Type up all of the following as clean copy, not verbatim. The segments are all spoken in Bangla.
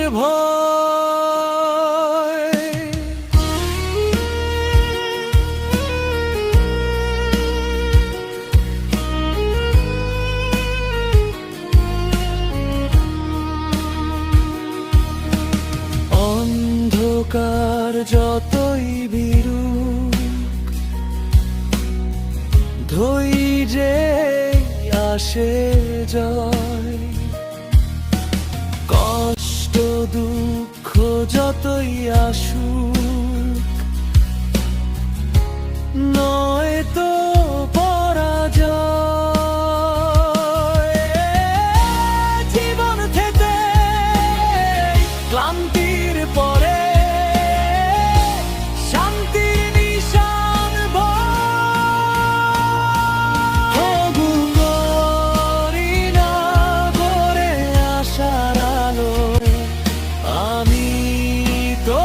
নির্ভয়। অন্ধকার যতই বিরূপ, ধৈর্যে আসে জয়। কষ্ট দুঃখ যতই আসুক, নয় তো পরাজয়। জীবন থেকে ক্লান্তির পরে শান্তির নিশান তবু করি না ভরে আশার আলো। আমি তো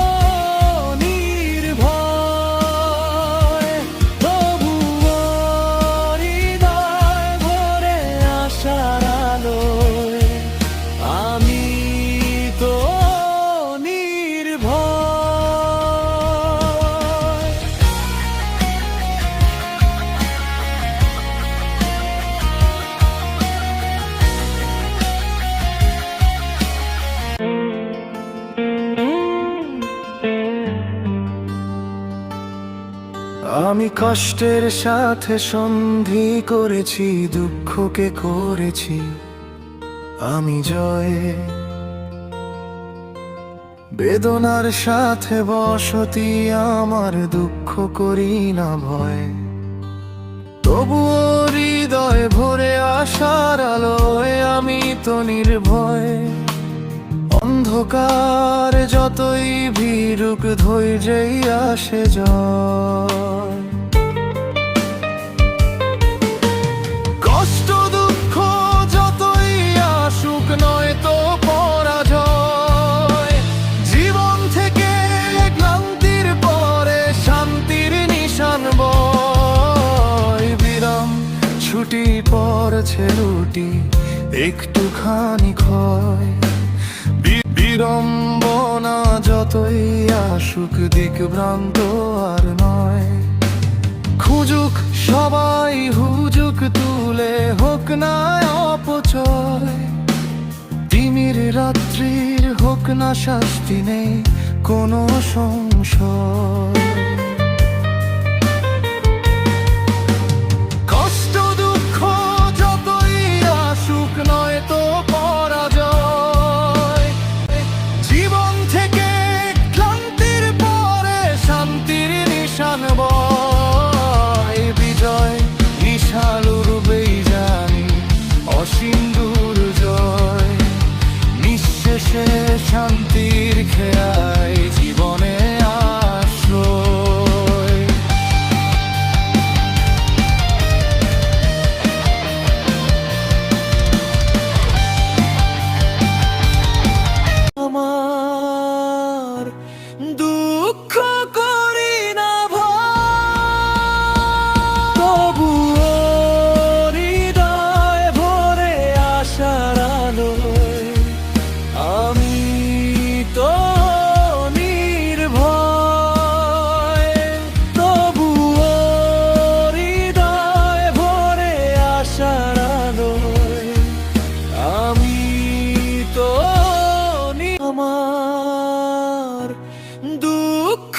নির্ভয়, তবু হৃদয় ভরে আশার আলো। আমি তো নির্ভয়। আমি কষ্টের সাথে সন্ধি করেছি, দুঃখকে করেছি আমি জয়। বেদনার সাথে বসতি আমার, দুঃখ করি না ভয়। তবুও হৃদয় ভরে আশার আলোয় আমি তো নির্ভয়। অন্ধকার যতই ভিড়ুক, ধৈর্যেই আসে জয়। কষ্ট দুঃখ যতই আসুক, নয় তো পরাজয়। জীবন থেকে ক্লান্তির পরে শান্তির নিশান বয়। বিরাম ছুটি পড়ছে রুটি, একটুখানি ক্ষয়। বিড়ম্বনা যতই আসুক, দিকভ্রান্ত আর নয়। খুঁজুক সবাই হুজুক তুলে, হোক না অপচয়। তিমির রাত্রির হোক না শাস্তি, নেই কোনো সংশয়। কষ্ট দুঃখ যতই আসুক, নয় তো পরাজয়। জীবন থেকে ক্লান্তির পরে শান্তির নিশান বয়। বিজয় নিশাল উড়বেই জানি, অসীম দুর্জয়। নিঃশেষে শান্তির খেয়ায় জীবনে আশ্রয়। আমার দুঃখ করি না ভয়, তবুও হৃদয় ভরে আশার আলোয়। আমি তো নির্ভয়, তবুও হৃদয় ভরে আশার আলোয়। আমি তো আমার দুঃখ